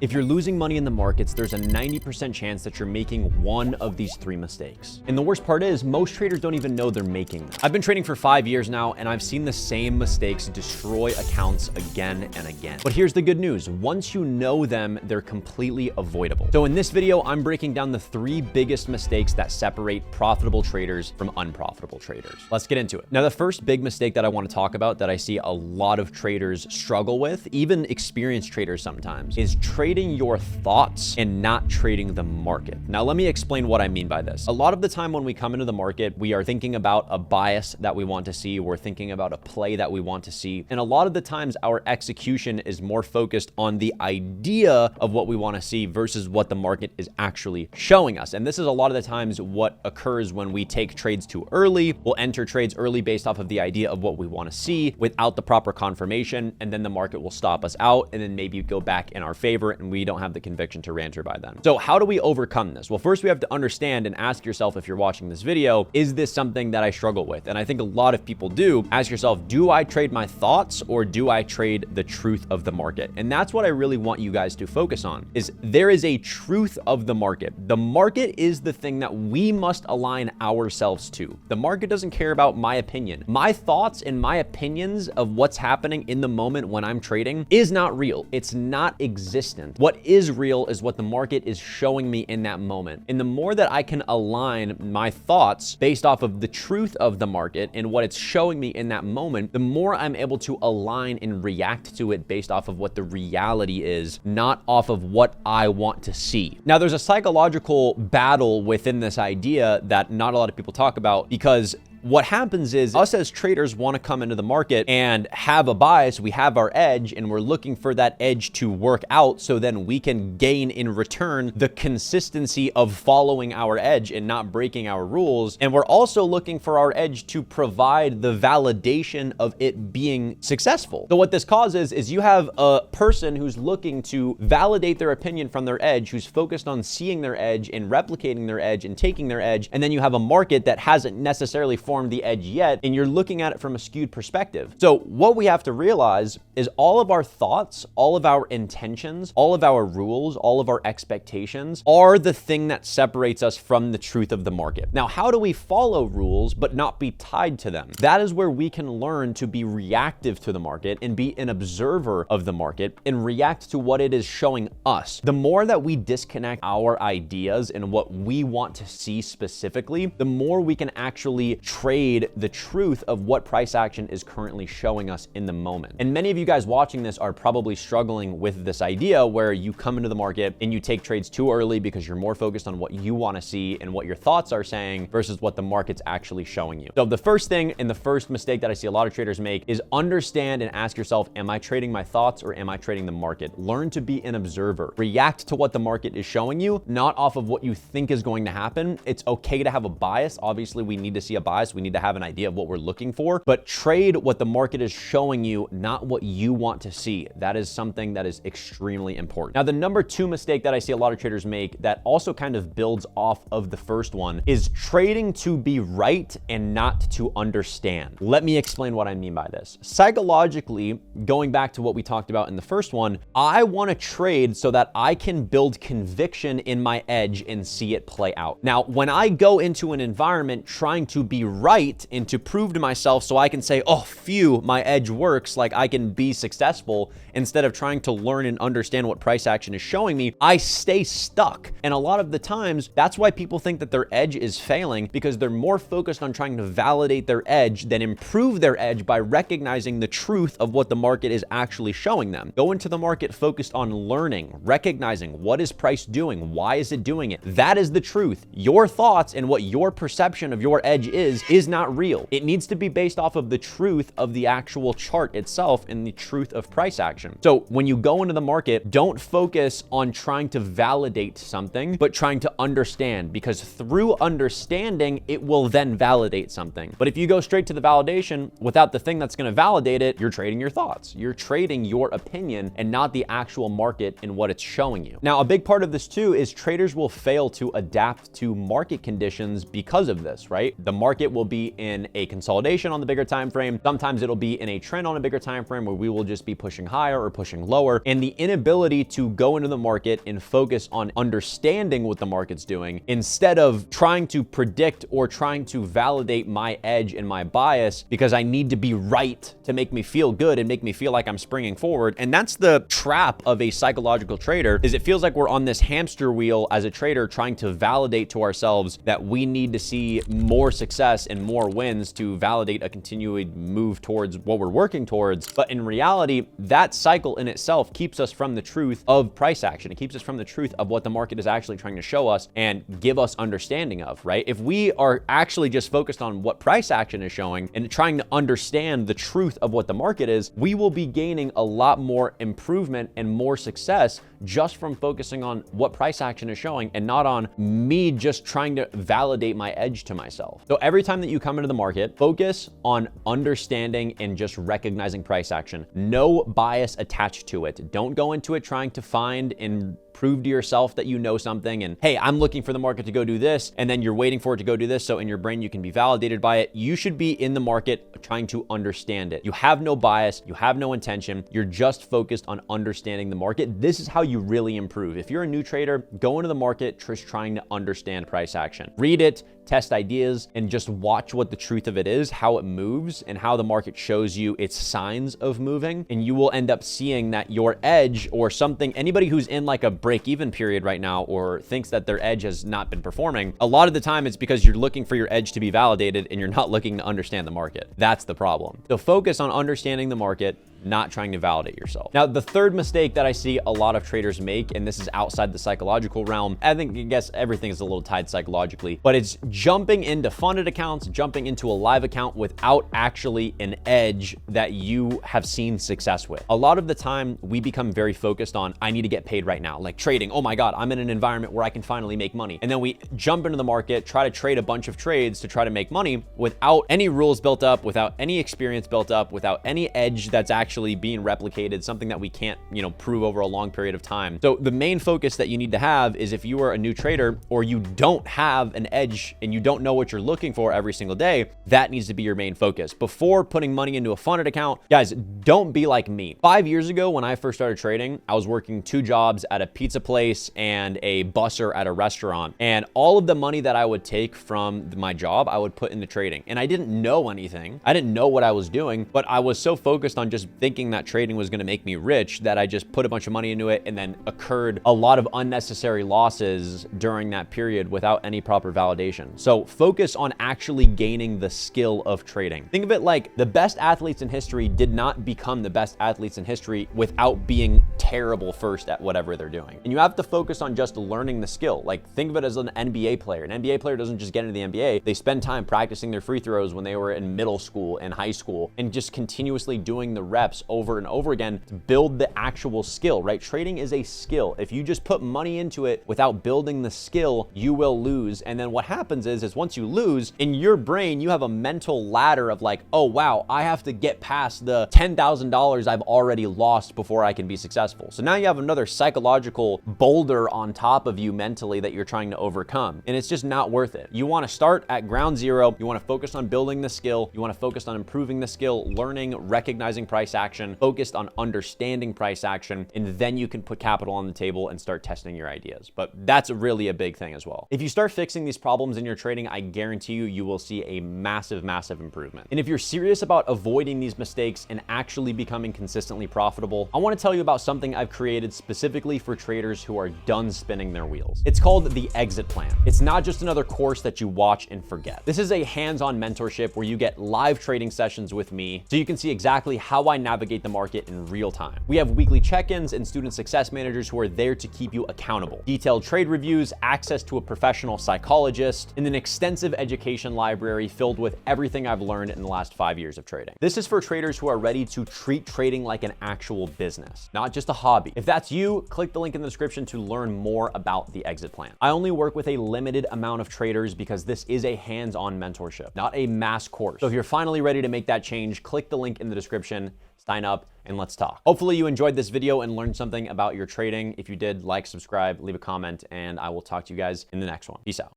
If you're losing money in the markets, there's a 90% chance that you're making one of these 3 mistakes. And the worst part is most traders don't even know they're making them. I've been trading for 5 years now, and I've seen the same mistakes destroy accounts again and again. But here's the good news. Once you know them, they're completely avoidable. So in this video, I'm breaking down the 3 biggest mistakes that separate profitable traders from unprofitable traders. Let's get into it. Now, the first big mistake that I want to talk about that I see a lot of traders struggle with, even experienced traders sometimes, is trading your thoughts and not trading the market. Now, let me explain what I mean by this. A lot of the time when we come into the market, we are thinking about a bias that we want to see. We're thinking about a play that we want to see. And a lot of the times our execution is more focused on the idea of what we want to see versus what the market is actually showing us. And this is a lot of the times what occurs when we take trades too early. We'll enter trades early based off of the idea of what we want to see without the proper confirmation. And then the market will stop us out and then maybe go back in our favor, and we don't have the conviction to re-enter by then. So how do we overcome this? Well, first we have to understand and ask yourself, if you're watching this video, is this something that I struggle with? And I think a lot of people do. Ask yourself, do I trade my thoughts or do I trade the truth of the market? And that's what I really want you guys to focus on, is there is a truth of the market. The market is the thing that we must align ourselves to. The market doesn't care about my opinion. My thoughts and my opinions of what's happening in the moment when I'm trading is not real. It's not existent. What is real is what the market is showing me in that moment. And the more that I can align my thoughts based off of the truth of the market and what it's showing me in that moment, the more I'm able to align and react to it based off of what the reality is, not off of what I want to see. Now, there's a psychological battle within this idea that not a lot of people talk about, because what happens is us as traders want to come into the market and have a bias. We have our edge and we're looking for that edge to work out so then we can gain in return the consistency of following our edge and not breaking our rules. And we're also looking for our edge to provide the validation of it being successful. So what this causes is you have a person who's looking to validate their opinion from their edge, who's focused on seeing their edge and replicating their edge and taking their edge. And then you have a market that hasn't necessarily formed the edge yet, and you're looking at it from a skewed perspective. So what we have to realize is all of our thoughts, all of our intentions, all of our rules, all of our expectations are the thing that separates us from the truth of the market. Now, how do we follow rules but not be tied to them? That is where we can learn to be reactive to the market and be an observer of the market and react to what it is showing us. The more that we disconnect our ideas and what we want to see specifically, the more we can actually trade the truth of what price action is currently showing us in the moment. And many of you guys watching this are probably struggling with this idea where you come into the market and you take trades too early because you're more focused on what you want to see and what your thoughts are saying versus what the market's actually showing you. So the first thing and the first mistake that I see a lot of traders make is understand and ask yourself, am I trading my thoughts or am I trading the market? Learn to be an observer. React to what the market is showing you, not off of what you think is going to happen. It's okay to have a bias. Obviously, we need to see a bias. We need to have an idea of what we're looking for, but trade what the market is showing you, not what you want to see. That is something that is extremely important. Now, the number 2 mistake that I see a lot of traders make that also kind of builds off of the first one is trading to be right and not to understand. Let me explain what I mean by this. Psychologically, going back to what we talked about in the first one, I want to trade so that I can build conviction in my edge and see it play out. Now, when I go into an environment trying to be right and to prove to myself so I can say, oh, phew, my edge works, like I can be successful, instead of trying to learn and understand what price action is showing me, I stay stuck. And a lot of the times, that's why people think that their edge is failing, because they're more focused on trying to validate their edge than improve their edge by recognizing the truth of what the market is actually showing them. Go into the market focused on learning, recognizing what is price doing, why is it doing it. That is the truth. Your thoughts and what your perception of your edge is not real. It needs to be based off of the truth of the actual chart itself and the truth of price action. So when you go into the market, don't focus on trying to validate something, but trying to understand, because through understanding, it will then validate something. But if you go straight to the validation without the thing that's going to validate it, you're trading your thoughts. You're trading your opinion and not the actual market and what it's showing you. Now, a big part of this too is traders will fail to adapt to market conditions because of this, right? The market will will be in a consolidation on the bigger time frame. Sometimes it'll be in a trend on a bigger time frame where we will just be pushing higher or pushing lower. And the inability to go into the market and focus on understanding what the market's doing instead of trying to predict or trying to validate my edge and my bias because I need to be right to make me feel good and make me feel like I'm springing forward. And that's the trap of a psychological trader, is it feels like we're on this hamster wheel as a trader trying to validate to ourselves that we need to see more success and more wins to validate a continued move towards what we're working towards. But in reality, that cycle in itself keeps us from the truth of price action. It keeps us from the truth of what the market is actually trying to show us and give us understanding of, right? If we are actually just focused on what price action is showing and trying to understand the truth of what the market is, we will be gaining a lot more improvement and more success just from focusing on what price action is showing and not on me just trying to validate my edge to myself. So every time that you come into the market, focus on understanding and just recognizing price action. No bias attached to it. Don't go into it trying to find and prove to yourself that you know something and, hey, I'm looking for the market to go do this, and then you're waiting for it to go do this, so in your brain you can be validated by it. You should be in the market trying to understand it. You have no bias, you have no intention, you're just focused on understanding the market. This is how you really improve. If you're a new trader, go into the market just trying to understand price action. Read it, test ideas, and just watch what the truth of it is, how it moves, and how the market shows you its signs of moving. And you will end up seeing that your edge or something, anybody who's in like a break-even period right now or thinks that their edge has not been performing, a lot of the time it's because you're looking for your edge to be validated and you're not looking to understand the market. That's the problem. So focus on understanding the market, not trying to validate yourself. Now, the third mistake that I see a lot of traders make, and this is outside the psychological realm, I guess everything is a little tied psychologically, but it's jumping into funded accounts, jumping into a live account without actually an edge that you have seen success with. A lot of the time we become very focused on, I need to get paid right now. Like trading, oh my God, I'm in an environment where I can finally make money. And then we jump into the market, try to trade a bunch of trades to try to make money without any rules built up, without any experience built up, without any edge that's actually being replicated, something that we can't, prove over a long period of time. So the main focus that you need to have is, if you are a new trader or you don't have an edge and you don't know what you're looking for every single day, that needs to be your main focus. Before putting money into a funded account, guys, don't be like me. 5 years ago, when I first started trading, I was working 2 jobs at a pizza place and a busser at a restaurant. And all of the money that I would take from my job, I would put into trading. And I didn't know anything. I didn't know what I was doing, but I was so focused on just thinking that trading was going to make me rich that I just put a bunch of money into it and then incurred a lot of unnecessary losses during that period without any proper validation. So focus on actually gaining the skill of trading. Think of it like the best athletes in history did not become the best athletes in history without being terrible first at whatever they're doing. And you have to focus on just learning the skill. Like, think of it as an NBA player. An NBA player doesn't just get into the NBA. They spend time practicing their free throws when they were in middle school and high school and just continuously doing the reps over and over again to build the actual skill, right? Trading is a skill. If you just put money into it without building the skill, you will lose. And then what happens is once you lose, in your brain, you have a mental ladder of like, oh wow, I have to get past the $10,000 I've already lost before I can be successful. So now you have another psychological boulder on top of you mentally that you're trying to overcome. And it's just not worth it. You want to start at ground zero. You want to focus on building the skill. You want to focus on improving the skill, learning, recognizing price action, focused on understanding price action, and then you can put capital on the table and start testing your ideas. But that's really a big thing as well. If you start fixing these problems in your trading, I guarantee you, you will see a massive, massive improvement. And if you're serious about avoiding these mistakes and actually becoming consistently profitable, I want to tell you about something I've created specifically for traders who are done spinning their wheels. It's called the Exit Plan. It's not just another course that you watch and forget. This is a hands-on mentorship where you get live trading sessions with me so you can see exactly how I navigate the market in real time. We have weekly check-ins and student success managers who are there to keep you accountable, detailed trade reviews, access to a professional psychologist, and an extensive education library filled with everything I've learned in the last 5 years of trading. This is for traders who are ready to treat trading like an actual business, not just a hobby. If that's you, click the link in the description to learn more about the Exit Plan. I only work with a limited amount of traders because this is a hands-on mentorship, not a mass course. So if you're finally ready to make that change, click the link in the description, sign up, and let's talk. Hopefully you enjoyed this video and learned something about your trading. If you did, like, subscribe, leave a comment, and I will talk to you guys in the next one. Peace out.